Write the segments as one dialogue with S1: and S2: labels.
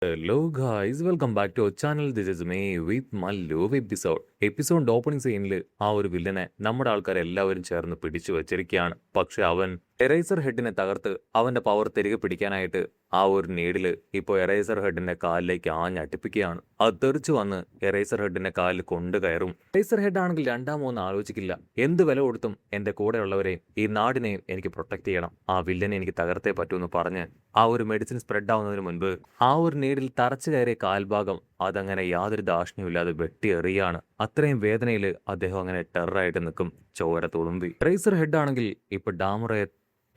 S1: Hello guys, welcome back to our channel. This is me with Mallu episode opening സീനിൽ ആ ഒരു വില്ലനെ നമ്മുടെ ആൾക്കാർ എല്ലാവരും ചേർന്ന് പിടിച്ചു വെച്ചിരിക്കുകയാണ്. പക്ഷെ അവൻ എറേസർ ഹെഡിനെ തകർത്ത് അവന്റെ പവർ തിരികെ പിടിക്കാനായിട്ട് ആ ഒരു നീഡില് ഇപ്പോൾ എറേസർ ഹെഡിന്റെ കാലിലേക്ക് ആഞ്ഞടിപ്പിക്കുകയാണ്. അത് തെറിച്ചു വന്ന് എറേസർ ഹെഡിന്റെ കാലിൽ കൊണ്ടുകയറും. എറേസർ ഹെഡ് ആണെങ്കിൽ രണ്ടാമൊന്നും ആലോചിക്കില്ല. എന്ത് വില കൊടുത്തും എന്റെ കൂടെയുള്ളവരെയും ഈ നാടിനെയും എനിക്ക് പ്രൊട്ടക്ട് ചെയ്യണം, ആ വില്ലനെ എനിക്ക് തകർത്തേ പറ്റൂ എന്ന് പറഞ്ഞ് ആ ഒരു മെഡിസിൻ സ്പ്രെഡ് ആവുന്നതിന് മുൻപ് ആ ഒരു നീഡിൽ തറച്ചു കയറിയ കാൽഭാഗം അതങ്ങനെ യാതൊരു ദാക്ഷിണ്യമില്ലാതെ വെട്ടിയെറിയാണ്. അത്രയും വേദനയിൽ അദ്ദേഹം അങ്ങനെ ടെററായിട്ട് നിൽക്കും, ചോര തുളുമ്പി. റേസർ ഹെഡ് ആണെങ്കിൽ ഇപ്പൊ ഡാമറയെ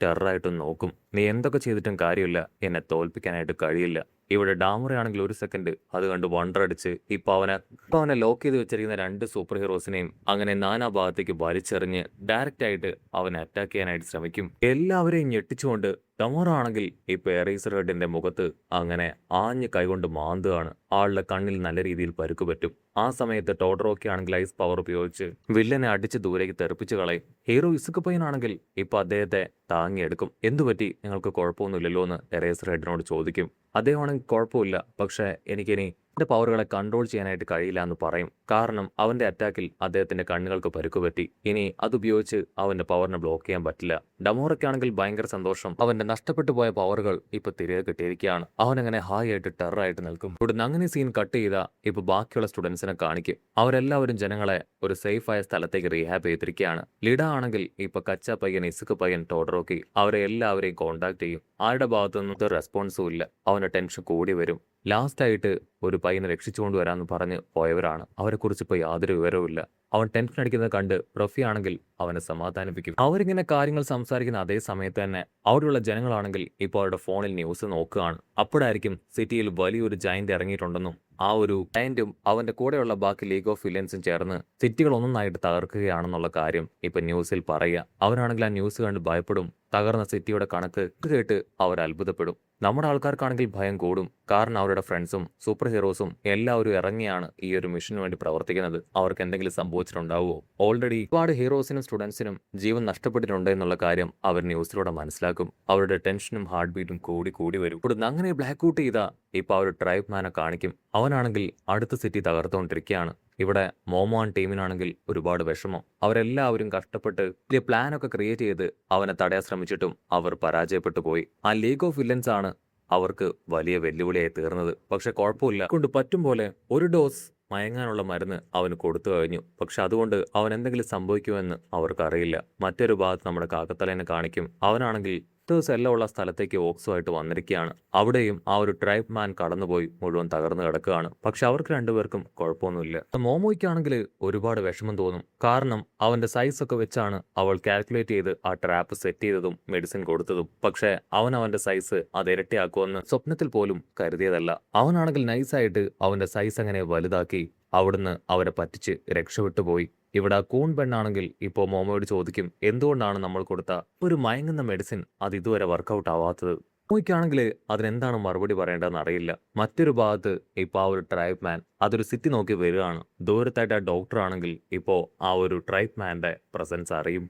S1: ടെററായിട്ട് നോക്കും. നീ എന്തൊക്കെ ചെയ്തിട്ടും കാര്യമില്ല, എന്നെ തോൽപ്പിക്കാനായിട്ട് കഴിയില്ല. ഇവിടെ ഡാമറയാണെങ്കിൽ ഒരു സെക്കൻഡ് അത് കണ്ട് വണ്ടർ അടിച്ച് ഇപ്പൊ അവനെ ലോക്ക് ചെയ്ത് വെച്ചിരിക്കുന്ന രണ്ട് സൂപ്പർ ഹീറോസിനെയും അങ്ങനെ നാനാ ഭാഗത്തേക്ക് വലിച്ചെറിഞ്ഞ് ഡയറക്റ്റ് ആയിട്ട് അവനെ അറ്റാക്ക് ചെയ്യാനായിട്ട് ശ്രമിക്കും. എല്ലാവരെയും ഞെട്ടിച്ചുകൊണ്ട് ഡമോറ ആണെങ്കിൽ ഇപ്പൊ എറേസർ ഹെഡിന്റെ മുഖത്ത് അങ്ങനെ ആഞ്ഞ് കൈകൊണ്ട് മാന്തുകയാണ്. ആളുടെ കണ്ണിൽ നല്ല രീതിയിൽ പരുക്ക് പറ്റും. ആ സമയത്ത് ടോഡറോക്കി ആണെങ്കിൽ ഐസ് പവർ ഉപയോഗിച്ച് വില്ലനെ അടിച്ച് ദൂരേക്ക് തെറിപ്പിച്ച് കളയും. ഹീറോ ഇസുക്കപ്പയ്യനാണെങ്കിൽ ഇപ്പൊ അദ്ദേഹത്തെ താങ്ങിയെടുക്കും. എന്തുപറ്റി, നിങ്ങൾക്ക് കുഴപ്പമൊന്നുമില്ലല്ലോ എന്ന് എറേസർ ഹെഡിനോട് ചോദിക്കും. അദ്ദേഹമാണെങ്കിൽ കുഴപ്പമില്ല, പക്ഷേ എനിക്കിനി എന്റെ പവറുകളെ കൺട്രോൾ ചെയ്യാനായിട്ട് കഴിയില്ല എന്ന് പറയും. കാരണം അവന്റെ അറ്റാക്കിൽ അദ്ദേഹത്തിന്റെ കണ്ണുകൾക്ക് പരുക്കുപറ്റി. ഇനി അതുപയോഗിച്ച് അവന്റെ പവറിനെ ബ്ലോക്ക് ചെയ്യാൻ പറ്റില്ല. ഡമോറയ്ക്കാണെങ്കിൽ ഭയങ്കര സന്തോഷം. അവന്റെ നഷ്ടപ്പെട്ടു പോയ പവറുകൾ ഇപ്പൊ തിരികെ കിട്ടിയിരിക്കുകയാണ്. അവനങ്ങനെ ഹായ് ആയിട്ട് ടെററായിട്ട് നിൽക്കും. ഇവിടുന്ന് അങ്ങനെ സീൻ കട്ട് ചെയ്താൽ ഇപ്പൊ ബാക്കിയുള്ള സ്റ്റുഡൻസിനെ കാണിക്കും. അവരെല്ലാവരും ജനങ്ങളെ ഒരു സേഫ് ആയ സ്ഥലത്തേക്ക് റീഹാബ് ചെയ്തിരിക്കുകയാണ്. ലിഡ ആണെങ്കിൽ ഇപ്പൊ കച്ച പയ്യൻ, ഇസുക്ക് പയ്യൻ, ടോഡറോക്കി അവരെ എല്ലാവരെയും കോണ്ടാക്ട് ചെയ്യും. ആരുടെ ഭാഗത്തുനിന്നും റെസ്പോൺസും ഇല്ല. അവന്റെ ടെൻഷൻ കൂടി വരും. ലാസ്റ്റ് ആയിട്ട് ഒരു പയ്യനെ രക്ഷിച്ചുകൊണ്ട് വരാമെന്ന് പറഞ്ഞ് പോയവരാണ്. അവരെക്കുറിച്ച് ഇപ്പോൾ യാതൊരു വിവരവും ഇല്ല. അവൻ ടെൻഷൻ അടിക്കുന്നത് കണ്ട് റഫി ആണെങ്കിൽ അവനെ സമാധാനിപ്പിക്കും. അവരിങ്ങനെ കാര്യങ്ങൾ സംസാരിക്കുന്ന അതേ സമയത്ത് തന്നെ അവിടെയുള്ള ജനങ്ങളാണെങ്കിൽ ഇപ്പോൾ അവരുടെ ഫോണിൽ ന്യൂസ് നോക്കുകയാണ്. അപ്പോഴായിരിക്കും സിറ്റിയിൽ വലിയൊരു ജയന്റ് ഇറങ്ങിയിട്ടുണ്ടെന്നും ആ ഒരു ജയന്റും അവന്റെ കൂടെയുള്ള ബാക്കി ലീഗ് ഓഫ് വില്ലൻസും ചേർന്ന് സിറ്റികൾ ഒന്നൊന്നായിട്ട് തകർക്കുകയാണെന്നുള്ള കാര്യം ഇപ്പൊ ന്യൂസിൽ പറയുക. അവരാണെങ്കിൽ ആ ന്യൂസ് കണ്ട് ഭയപ്പെടും. തകർന്ന സിറ്റിയുടെ കണക്ക് കേട്ട് അവർ അത്ഭുതപ്പെടും. നമ്മുടെ ആൾക്കാർക്കാണെങ്കിൽ ഭയം കൂടും. കാരണം അവരുടെ ഫ്രണ്ട്സും സൂപ്പർ ഹീറോസും എല്ലാവരും ഇറങ്ങിയാണ് ഈ ഒരു മിഷന് വേണ്ടി പ്രവർത്തിക്കുന്നത്. അവർക്ക് എന്തെങ്കിലും സംഭവിച്ചിട്ടുണ്ടാവുമോ? ഓൾറെഡി ഒരുപാട് ഹീറോസിനും സ്റ്റുഡൻസിനും ജീവൻ നഷ്ടപ്പെട്ടിട്ടുണ്ട് എന്നുള്ള കാര്യം അവർ ന്യൂസിലൂടെ മനസ്സിലാക്കും. അവരുടെ ടെൻഷനും ഹാർട്ട് ബീറ്റും കൂടി കൂടി വരും. ഇവിടുന്ന് അങ്ങനെ ബ്ലാക്ക് ഔട്ട് ചെയ്താൽ ഇപ്പൊ ആ ഒരു ട്രൈബ് മാനെ കാണിക്കും. അവനാണെങ്കിൽ അടുത്ത സിറ്റി തകർത്തുകൊണ്ടിരിക്കുകയാണ്. ഇവിടെ മോമോൻ ടീമിനാണെങ്കിൽ ഒരുപാട് വിഷമം. അവരെല്ലാവരും കഷ്ടപ്പെട്ട് വലിയ പ്ലാനൊക്കെ ക്രിയേറ്റ് ചെയ്ത് അവനെ തടയാൻ ശ്രമിച്ചിട്ടും അവർ പരാജയപ്പെട്ടു പോയി. ആ ലീഗ് ഓഫ് വില്ലൻസ് ആണ് അവർക്ക് വലിയ വെല്ലുവിളിയായി തീർന്നത്. പക്ഷെ കുഴപ്പമില്ല, കൊണ്ട് പറ്റും പോലെ ഒരു ഡോസ് മയങ്ങാനുള്ള മരുന്ന് അവന് കൊടുത്തു കഴിഞ്ഞു. പക്ഷെ അതുകൊണ്ട് അവൻ എന്തെങ്കിലും സംഭവിക്കുമെന്ന് അവർക്കറിയില്ല. മറ്റൊരു ഭാഗത്ത് നമ്മുടെ കാക്കത്തലേനെ കാണിക്കും. അവനാണെങ്കിൽ എല്ലാം ഉള്ള സ്ഥലത്തേക്ക് ഓക്സുമായിട്ട് വന്നിരിക്കുകയാണ്. അവിടെയും ആ ഒരു ട്രൈബ് മാൻ കടന്നുപോയി മുഴുവൻ തകർന്നു കിടക്കുകയാണ്. പക്ഷെ അവർക്ക് രണ്ടുപേർക്കും കുഴപ്പമൊന്നുമില്ല. മോമോയ്ക്കാണെങ്കിൽ ഒരുപാട് വിഷമം തോന്നും. കാരണം അവന്റെ സൈസ് ഒക്കെ വെച്ചാണ് അവൾ കാൽക്കുലേറ്റ് ചെയ്ത് ആ ട്രാപ്പ് സെറ്റ് ചെയ്തതും മെഡിസിൻ കൊടുത്തതും. പക്ഷെ അവന്റെ സൈസ് അത് ഇരട്ടിയാക്കുമെന്ന് സ്വപ്നത്തിൽ പോലും കരുതിയതല്ല. അവനാണെങ്കിൽ നൈസായിട്ട് അവന്റെ സൈസ് അങ്ങനെ വലുതാക്കി അവിടുന്ന് അവരെ പറ്റിച്ച് രക്ഷപ്പെട്ടു പോയി. ഇവിടെ കൂൺ പെണ്ണാണെങ്കിൽ ഇപ്പോൾ മോമോയോട് ചോദിക്കും, എന്തുകൊണ്ടാണ് നമ്മൾ കൊടുത്ത ഒരു മയങ്ങുന്ന മെഡിസിൻ അത് ഇതുവരെ വർക്കൗട്ട് ആവാത്തത്? മോയ്ക്കാണെങ്കിൽ അതിനെന്താണ് മറുപടി പറയേണ്ടതെന്ന് അറിയില്ല. മറ്റൊരു ഭാഗത്ത് ഇപ്പൊ ആ ഒരു ട്രൈബ് മാൻ അതൊരു സിറ്റി നോക്കി വരികയാണ്. ദൂരത്തായിട്ട് ആ ഡോക്ടർ ആണെങ്കിൽ ഇപ്പോ ആ ഒരു ട്രൈബ് മാന്റെ പ്രസൻസ് അറിയും.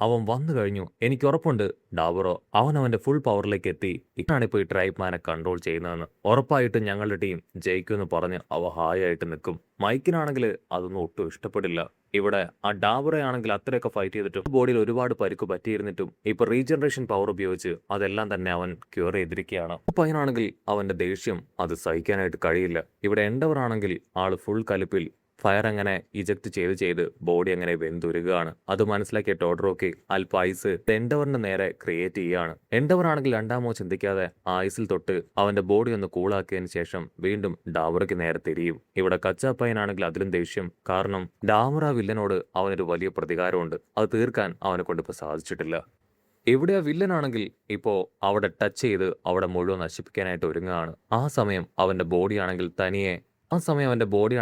S1: അവൻ വന്നു കഴിഞ്ഞു, എനിക്ക് ഉറപ്പുണ്ട് ഡാബറോ അവന്റെ ഫുൾ പവറിലേക്ക് എത്തി ഇതാണിപ്പോ ഈ ട്രൈബ് മാനെ കൺട്രോൾ ചെയ്യുന്നതെന്ന്. ഉറപ്പായിട്ടും ഞങ്ങളുടെ ടീം ജയിക്കുമെന്ന് പറഞ്ഞ് അവ ഹായ് ആയിട്ട് നിൽക്കും. മൈക്കിനാണെങ്കിൽ അതൊന്നും ഒട്ടും ഇഷ്ടപ്പെടില്ല. ഇവിടെ ആ ഡാബറയാണെങ്കിൽ അത്രയൊക്കെ ഫൈറ്റ് ചെയ്തിട്ടും ബോഡിയിൽ ഒരുപാട് പരിക്ക് പറ്റിയിരുന്നിട്ടും ഇപ്പൊ റീജനറേഷൻ പവർ ഉപയോഗിച്ച് അതെല്ലാം തന്നെ അവൻ ക്യൂർ ചെയ്തിരിക്കുകയാണ്. പയ്യനാണെങ്കിൽ അവന്റെ ദേഷ്യം അത് സഹിക്കാനായിട്ട് കഴിയില്ല. ഇവിടെ എൻഡവർ ആണെങ്കിൽ ആള് ഫുൾ കലിപ്പിൽ ഫയർ അങ്ങനെ ഇജക്ട് ചെയ്ത് ബോഡി അങ്ങനെ വെന്തുരുകയാണ്. അത് മനസ്സിലാക്കിയ ടോഡറോക്കി അല്പ ഐസ് എൻഡവറിന് നേരെ ക്രിയേറ്റ് ചെയ്യുകയാണ്. എൻഡവർ ആണെങ്കിൽ രണ്ടാമോ ചിന്തിക്കാതെ ആ ഐസിൽ തൊട്ട് അവന്റെ ബോഡി ഒന്ന് കൂളാക്കിയതിനു ശേഷം വീണ്ടും ഡാമറയ്ക്ക് നേരെ തിരിയും. ഇവിടെ കച്ചാപ്പയ്യനാണെങ്കിൽ അതിലും ദേഷ്യം. കാരണം ഡാമറ വില്ലനോട് അവനൊരു വലിയ പ്രതികാരമുണ്ട്. അത് തീർക്കാൻ അവനെ കൊണ്ട് ഇപ്പൊ സാധിച്ചിട്ടില്ല. ഇവിടെ ആ വില്ലനാണെങ്കിൽ ഇപ്പോ അവിടെ ടച്ച് ചെയ്ത് അവിടെ മുഴുവൻ നശിപ്പിക്കാനായിട്ട് ഒരുങ്ങുകയാണ്. ആ സമയം അവന്റെ ബോഡി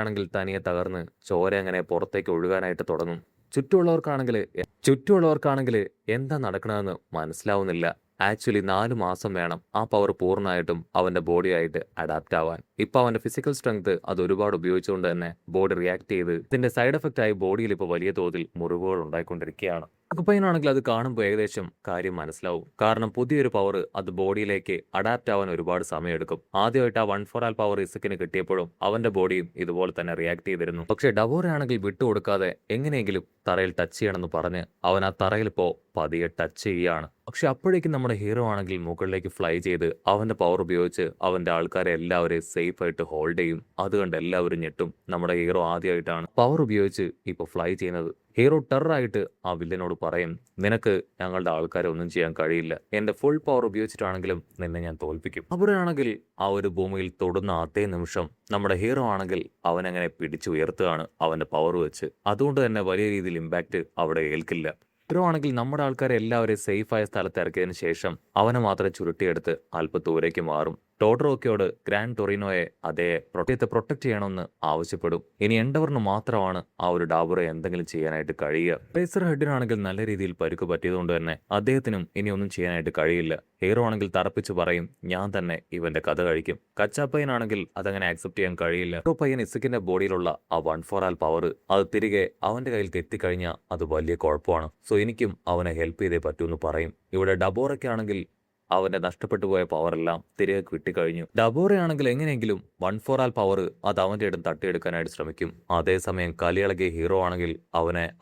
S1: ആണെങ്കിൽ തനിയെ തകർന്ന് ചോര അങ്ങനെ പുറത്തേക്ക് ഒഴുകാനായിട്ട് തുടങ്ങും. ചുറ്റുമുള്ളവർക്കാണെങ്കിൽ എന്താ നടക്കണമെന്ന് മനസ്സിലാവുന്നില്ല. ആക്ച്വലി 4 മാസം വേണം ആ പവർ പൂർണ്ണമായിട്ടും അവന്റെ ബോഡിയായിട്ട് അഡാപ്റ്റ് ആവാൻ. ഇപ്പൊ അവന്റെ ഫിസിക്കൽ സ്ട്രെങ്ത് അത് ഒരുപാട് ഉപയോഗിച്ചുകൊണ്ട് തന്നെ ബോഡി റിയാക്ട് ചെയ്ത് ഇതിന്റെ സൈഡ് എഫക്റ്റ് ആയി ബോഡിയിൽ ഇപ്പോൾ വലിയ തോതിൽ മുറിവുകൾ ഉണ്ടായിക്കൊണ്ടിരിക്കുകയാണ്. പയ്യനാണെങ്കിൽ അത് കാണുമ്പോൾ ഏകദേശം കാര്യം മനസ്സിലാവും. കാരണം പുതിയൊരു പവർ അത് ബോഡിയിലേക്ക് അഡാപ്റ്റ് ആവാൻ ഒരുപാട് സമയമെടുക്കും. ആദ്യമായിട്ട് ആ 1 ഫോർ ആൽ പവർ ഇസക്കിന് കിട്ടിയപ്പോഴും അവന്റെ ബോഡിയും ഇതുപോലെ തന്നെ റിയാക്ട് ചെയ്തിരുന്നു. പക്ഷേ ഡബോറയാണെങ്കിൽ വിട്ടുകൊടുക്കാതെ എങ്ങനെയെങ്കിലും തറയിൽ ടച്ച് ചെയ്യണമെന്ന് പറഞ്ഞ് അവൻ ആ തറയിലിപ്പോ പതിയെ ടച്ച് ചെയ്യുകയാണ്. പക്ഷെ അപ്പോഴേക്കും നമ്മുടെ ഹീറോ ആണെങ്കിൽ മുകളിലേക്ക് ഫ്ലൈ ചെയ്ത് അവന്റെ പവർ ഉപയോഗിച്ച് അവന്റെ ആൾക്കാരെ എല്ലാവരെയും സേഫ് ആയിട്ട് ഹോൾഡ് ചെയ്യും. അതുകൊണ്ട് എല്ലാവരും ഞെട്ടും. നമ്മുടെ ഹീറോ ആദ്യമായിട്ടാണ് പവർ ഉപയോഗിച്ച് ഇപ്പൊ ഫ്ലൈ ചെയ്യുന്നത്. ഹീറോ ടെററായിട്ട് ആ വില്ലനോട് പറയും, നിനക്ക് ഞങ്ങളുടെ ആൾക്കാരെ ഒന്നും ചെയ്യാൻ കഴിയില്ല. എന്റെ ഫുൾ പവർ ഉപയോഗിച്ചിട്ടാണെങ്കിലും നിന്നെ ഞാൻ തോൽപ്പിക്കും. അവിടെയാണെങ്കിൽ ആ ഒരു ഭൂമിയിൽ തൊടുന്ന അതേ നിമിഷം നമ്മുടെ ഹീറോ ആണെങ്കിൽ അവനങ്ങനെ പിടിച്ചുയർത്തുകയാണ് അവന്റെ പവർ വെച്ച്. അതുകൊണ്ട് തന്നെ വലിയ രീതിയിൽ ഇമ്പാക്റ്റ് അവിടെ ഏൽക്കില്ല. ഹീറോ ആണെങ്കിൽ നമ്മുടെ ആൾക്കാരെ എല്ലാവരെയും സേഫായ സ്ഥലത്ത് ഇറക്കിയതിനു ശേഷം അവനെ മാത്രം ചുരുട്ടിയെടുത്ത് അല്പ ദൂരേക്ക് മാറും. ടോഡറോക്കയോട് ഗ്രാൻഡ് ടൊറീനോയെ അതേ പ്രൊട്ടക്ട് ചെയ്യണമെന്ന് ആവശ്യപ്പെടും. ഇനി എൻഡവറിന് മാത്രമാണ് ആ ഒരു ഡാബുറെ എന്തെങ്കിലും ചെയ്യാനായിട്ട് കഴിയുക. റേസർ ഹെഡിനാണെങ്കിൽ നല്ല രീതിയിൽ പരിക്ക് പറ്റിയതുകൊണ്ട് തന്നെ അദ്ദേഹത്തിനും ഇനി ഒന്നും ചെയ്യാനായിട്ട് കഴിയില്ല. ഹീറോ ആണെങ്കിൽ തറപ്പിച്ച് പറയും, ഞാൻ തന്നെ ഇവന്റെ കഥ കഴിക്കും. കച്ചാപ്പയ്യനാണെങ്കിൽ അതങ്ങനെ ആക്സെപ്റ്റ് ചെയ്യാൻ കഴിയില്ല. ഹീറോ പയ്യൻ ഇസക്കിന്റെ ബോഡിയിലുള്ള ആ 1 ഫോർ ആൽ പവർ അത് തിരികെ അവന്റെ കയ്യിൽ എത്തിക്കഴിഞ്ഞാൽ അത് വലിയ കുഴപ്പമാണ്. സോ എനിക്കും അവനെ ഹെൽപ്പ് ചെയ്തേ പറ്റൂ എന്ന് പറയും. ഇവിടെ ഡബോറയ്ക്കാണെങ്കിൽ അവന്റെ നഷ്ടപ്പെട്ടു പോയ പവറെല്ലാം തിരികെ കിട്ടിക്കഴിഞ്ഞു. ഡബോറയാണെങ്കിൽ എങ്ങനെയെങ്കിലും 1 ഫോർ ആൽ പവർ അത് അവന്റെ ഇടം തട്ടിയെടുക്കാനായിട്ട് ശ്രമിക്കും. അതേസമയം കലിയിളകിയ ഹീറോ ആണെങ്കിൽ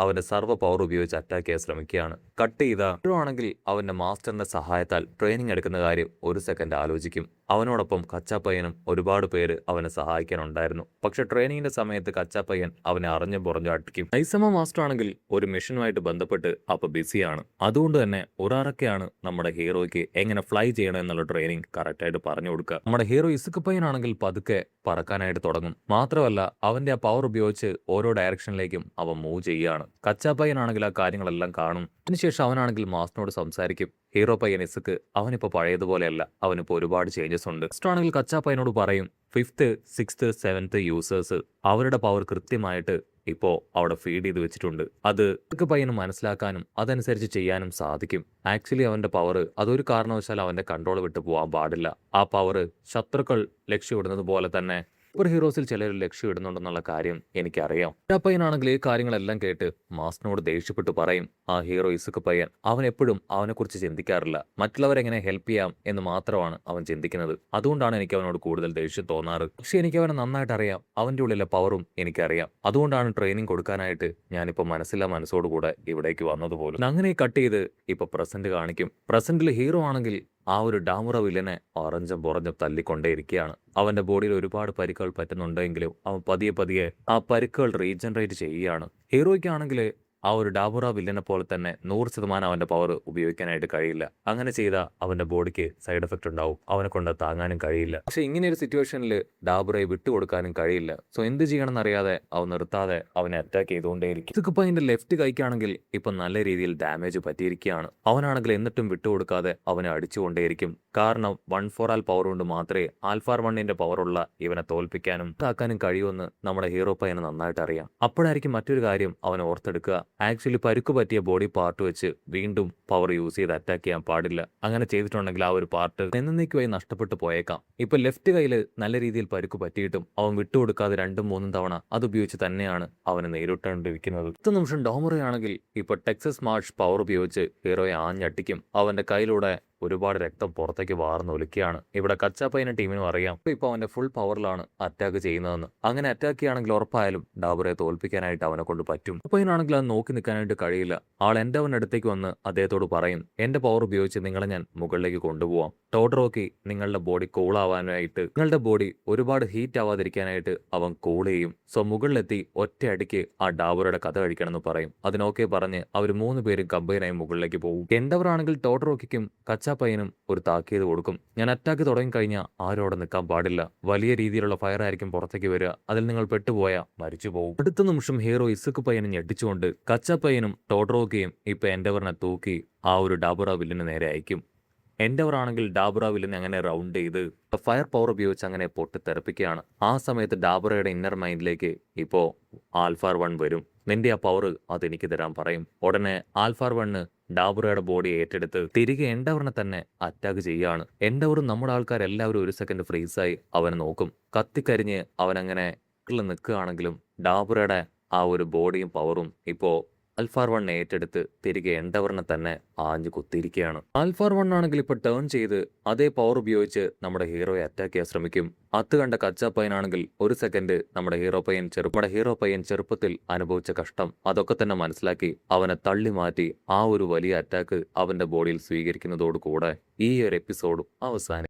S1: അവന്റെ സർവ്വ പവർ ഉപയോഗിച്ച് അറ്റാക്ക് ചെയ്യാൻ ശ്രമിക്കുകയാണ്. കട്ട് ചെയ്ത ഹീറോ ആണെങ്കിൽ അവന്റെ മാസ്റ്ററിന്റെ സഹായത്താൽ ട്രെയിനിങ് എടുക്കുന്ന കാര്യം ഒരു സെക്കൻഡ് ആലോചിക്കും. അവനോടൊപ്പം കച്ചാപ്പയ്യനും ഒരുപാട് പേര് അവനെ സഹായിക്കാനുണ്ടായിരുന്നു. പക്ഷെ ട്രെയിനിങ്ങിന്റെ സമയത്ത് കച്ചാപ്പയ്യൻ അവനെ അറിഞ്ഞും പുറഞ്ഞു അടിക്കും. ഐസമ മാസ്റ്റർ ആണെങ്കിൽ ഒരു മിഷനുമായിട്ട് ബന്ധപ്പെട്ട് അപ്പൊ ബിസിയാണ്. അതുകൊണ്ട് തന്നെ ഒരാറൊക്കെയാണ് നമ്മുടെ ഹീറോയ്ക്ക് എങ്ങനെ ഫ്ലൈ ചെയ്യണം എന്നുള്ള ട്രെയിനിങ് കറക്റ്റായിട്ട് പറഞ്ഞു കൊടുക്കുക. നമ്മുടെ ഹീറോ ഇസുക്ക് പയ്യനാണെങ്കിൽ പതുക്കെ പറക്കാനായിട്ട് തുടങ്ങും. മാത്രമല്ല അവന്റെ ആ പവർ ഉപയോഗിച്ച് ഓരോ ഡയറക്ഷനിലേക്കും അവൻ മൂവ് ചെയ്യുകയാണ്. കച്ചാപ്പയ്യനാണെങ്കിൽ ആ കാര്യങ്ങളെല്ലാം കാണും. അതിനുശേഷം അവനാണെങ്കിൽ മാസ്റ്ററിനോട് സംസാരിക്കും. ഹീറോ പയ്യൻ ഇസുക്ക് അവനിപ്പോ പഴയതുപോലെയല്ല, അവനിപ്പോ ഒരുപാട് ചേഞ്ചസ് ഉണ്ട്. ആണെങ്കിൽ കച്ചാപ്പയ്യനോട് പറയും, 5th 6th 7th യൂസേഴ്സ് അവരുടെ പവർ കൃത്യമായിട്ട് ഇപ്പോ അവിടെ ഫീഡ് ചെയ്ത് വെച്ചിട്ടുണ്ട്. അത് പയ്യന് മനസ്സിലാക്കാനും അതനുസരിച്ച് ചെയ്യാനും സാധിക്കും. ആക്ച്വലി അവന്റെ പവർ അതൊരു കാരണവശാലും അവന്റെ കൺട്രോൾ വിട്ടു പോകാൻ പാടില്ല. ആ പവർ ശത്രുക്കൾ ലക്ഷ്യമിടുന്നത് പോലെ തന്നെ സൂപ്പർ ഹീറോസിൽ ചിലർ ലക്ഷ്യമിടുന്നുണ്ടെന്നുള്ള കാര്യം എനിക്കറിയാം. പയ്യനാണെങ്കിൽ ഈ കാര്യങ്ങളെല്ലാം കേട്ട് മാസ്റ്ററിനോട് ദേഷ്യപ്പെട്ട് പറയും, ആ ഹീറോ ഇസുക്ക് പയ്യൻ അവൻ എപ്പോഴും അവനെക്കുറിച്ച് ചിന്തിക്കാറില്ല. മറ്റുള്ളവരെങ്ങനെ ഹെൽപ്പ് ചെയ്യാം എന്ന് മാത്രമാണ് അവൻ ചിന്തിക്കുന്നത്. അതുകൊണ്ടാണ് എനിക്ക് അവനോട് കൂടുതൽ ദേഷ്യം തോന്നാറ്. പക്ഷെ എനിക്ക് അവനെ നന്നായിട്ട് അറിയാം. അവന്റെ ഉള്ളിലെ പവറും എനിക്കറിയാം. അതുകൊണ്ടാണ് ട്രെയിനിങ് കൊടുക്കാനായിട്ട് ഞാനിപ്പോ മനസ്സോടുകൂടെ ഇവിടേക്ക് വന്നതുപോലും. അങ്ങനെ കട്ട് ചെയ്ത് ഇപ്പൊ പ്രസന്റ് കാണിക്കും. പ്രസന്റിൽ ഹീറോ ആണെങ്കിൽ ആ ഒരു ഡാമുറ വില്ലനെ അറഞ്ചും പുറഞ്ഞും തല്ലിക്കൊണ്ടേയിരിക്കുകയാണ്. അവന്റെ ബോഡിയിൽ ഒരുപാട് പരിക്കുകൾ പറ്റുന്നുണ്ടെങ്കിലും അവൻ പതിയെ ആ പരിക്കുകൾ റീജനറേറ്റ് ചെയ്യുകയാണ്. ഹീറോയ്ക്കാണെങ്കിൽ ആ ഒരു ഡാബുറ വില്ലനെ പോലെ തന്നെ 100% അവന്റെ പവർ ഉപയോഗിക്കാനായിട്ട് കഴിയില്ല. അങ്ങനെ ചെയ്താൽ അവന്റെ ബോഡിക്ക് സൈഡ് എഫക്റ്റ് ഉണ്ടാവും. അവനെ കൊണ്ട് താങ്ങാനും കഴിയില്ല. പക്ഷെ ഇങ്ങനെ ഒരു സിറ്റുവേഷനിൽ ഡാബുറയെ വിട്ടുകൊടുക്കാനും കഴിയില്ല. സോ എന്ത് ചെയ്യണമെന്നറിയാതെ അവൻ നിർത്താതെ അവനെ അറ്റാക്ക് ചെയ്തുകൊണ്ടേയിരിക്കും. ഇതൊക്കെ അതിന്റെ ലെഫ്റ്റ് കൈക്കാണെങ്കിൽ ഇപ്പൊ നല്ല രീതിയിൽ ഡാമേജ് പറ്റിയിരിക്കുകയാണ്. അവനാണെങ്കിൽ എന്നിട്ടും വിട്ടുകൊടുക്കാതെ അവനെ അടിച്ചുകൊണ്ടേയിരിക്കും. കാരണം 1 ഫോർ ആൽ പവർ കൊണ്ട് മാത്രമേ ആൽഫാർ 1ന്റെ പവറുള്ള ഇവനെ തോൽപ്പിക്കാനും താക്കാനും കഴിയുമെന്ന് നമ്മുടെ ഹീറോ പയ്യന് നന്നായിട്ട് അറിയാം. അപ്പോഴായിരിക്കും മറ്റൊരു കാര്യം അവൻ ഓർത്തെടുക്കുക. ആക്ച്വലി പരുക്ക് പറ്റിയ ബോഡി പാർട്ട് വെച്ച് വീണ്ടും പവർ യൂസ് ചെയ്ത് അറ്റാക്ക് ചെയ്യാൻ പാടില്ല. അങ്ങനെ ചെയ്തിട്ടുണ്ടെങ്കിൽ ആ ഒരു പാർട്ട് എന്നേക്കുമായി നഷ്ടപ്പെട്ടു പോയേക്കാം. ഇപ്പൊ ലെഫ്റ്റ് കയ്യിൽ നല്ല രീതിയിൽ പരുക്ക് പറ്റിയിട്ടും അവൻ വിട്ടുകൊടുക്കാതെ 2-3 തവണ അതുപയോഗിച്ച് തന്നെയാണ് അവനെ നേരിട്ടുകൊണ്ടിരിക്കുന്നത്. 10 നിമിഷം ഡോമറയാണെങ്കിൽ ഇപ്പൊ ടെക്സസ് മാർഷ് പവർ ഉപയോഗിച്ച് ഹീറോയെ ആഞ്ഞടിക്കും. അവന്റെ കയ്യിലൂടെ ഒരുപാട് രക്തം പുറത്തേക്ക് വാർന്നൊലിക്കുകയാണ്. ഇവിടെ കച്ചാപ്പയ്യന്റെ ടീമിനും അറിയാം ഇപ്പൊ അവന്റെ ഫുൾ പവറിലാണ് അറ്റാക്ക് ചെയ്യുന്നതെന്ന്. അങ്ങനെ അറ്റാക്ക് ചെയ്യുകയാണെങ്കിൽ ഉറപ്പായാലും ഡാബുറയെ തോൽപ്പിക്കാനായിട്ട് അവനെ കൊണ്ട് പറ്റും. പയ്യനാണെങ്കിൽ അത് നോക്കി നിൽക്കാനായിട്ട് കഴിയില്ല. ആൾ അവന്റെ അടുത്തേക്ക് വന്ന് അദ്ദേഹത്തോട് പറയും, എന്റെ പവർ ഉപയോഗിച്ച് നിങ്ങളെ ഞാൻ മുകളിലേക്ക് കൊണ്ടുപോവാം. ടോഡറോക്കി നിങ്ങളുടെ ബോഡി കൂളാവാനായിട്ട് നിങ്ങളുടെ ബോഡി ഒരുപാട് ഹീറ്റ് ആവാതിരിക്കാനായിട്ട് അവൻ കൂൾ ചെയ്യും. സോ മുകളിലെത്തി ഒറ്റയടിക്ക് ആ ഡാബുറയുടെ കഥ കഴിക്കണമെന്ന് പറയും. അതിനൊക്കെ പറഞ്ഞ് അവർ 3 പേരും കമ്പൈനായി മുകളിലേക്ക് പോകും. എൻഡവർ ആണെങ്കിൽ ടോഡറോക്കിക്കും കച്ചാപ്പയ്യനും ഒരു താക്കീത് കൊടുക്കും. ഞാൻ അറ്റാക്ക് തുടങ്ങിക്കഴിഞ്ഞാൽ ആരും അവിടെ നിൽക്കാൻ പാടില്ല. വലിയ രീതിയിലുള്ള ഫയർ ആയിരിക്കും പുറത്തേക്ക് വരിക. അതിൽ നിങ്ങൾ പെട്ടുപോയാൽ മരിച്ചു പോകും. അടുത്ത നിമിഷം ഹീറോ ഇസുക്ക് പയ്യനെ ഞെട്ടിച്ചുകൊണ്ട് കച്ചാപ്പയ്യനും ടോഡറോക്കിയും ഇപ്പൊ എൻഡവറിനെ തൂക്കി ആ ഒരു ഡാബുറ വില്ലിന് നേരെ അയക്കും. എൻഡവർ ആണെങ്കിൽ ഡാബുറ വില്ലിനെ അങ്ങനെ റൗണ്ട് ചെയ്ത് ഫയർ പവർ ഉപയോഗിച്ച് അങ്ങനെ പൊട്ടിത്തെറിപ്പിക്കുകയാണ്. ആ സമയത്ത് ഡാബുറയുടെ ഇന്നർ മൈൻഡിലേക്ക് ഇപ്പോ ആൽഫാർ 1 വരും. നിന്റെ ആ പവർ അതെനിക്ക് തരാൻ പറയും. ഉടനെ ആൽഫാർ 1 ഡാബുറയുടെ ബോഡി ഏറ്റെടുത്ത് തിരികെ എൻഡവറിനെ തന്നെ അറ്റാക്ക് ചെയ്യുകയാണ്. എൻഡവറും നമ്മുടെ ആൾക്കാരെല്ലാവരും ഒരു സെക്കൻഡ് ഫ്രീസായി അവനെ നോക്കും. കത്തിക്കരിഞ്ഞ് അവനങ്ങനെ നിൽക്കുകയാണെങ്കിലും ഡാബുറയുടെ ആ ഒരു ബോഡിയും പവറും ഇപ്പോ ആൽഫാർ 1 ഏറ്റെടുത്ത് തിരികെ എൻഡവറിനെ തന്നെ ആഞ്ഞു കുത്തിയിരിക്കുകയാണ്. ആൽഫാർ 1 ആണെങ്കിൽ ഇപ്പൊ ടേൺ ചെയ്ത് അതേ പവർ ഉപയോഗിച്ച് നമ്മുടെ ഹീറോയെ അറ്റാക്ക് ചെയ്യാൻ ശ്രമിക്കും. അത് കണ്ട കച്ചാപ്പയ്യനാണെങ്കിൽ ഒരു സെക്കൻഡ് നമ്മുടെ ഹീറോ പയ്യൻ ചെറുപ്പത്തിൽ അനുഭവിച്ച കഷ്ടം അതൊക്കെ തന്നെ മനസ്സിലാക്കി അവനെ തള്ളി മാറ്റി ആ ഒരു വലിയ അറ്റാക്ക് അവന്റെ ബോഡിയിൽ സ്വീകരിക്കുന്നതോടുകൂടെ ഈ ഒരു എപ്പിസോഡും അവസാനിക്കും.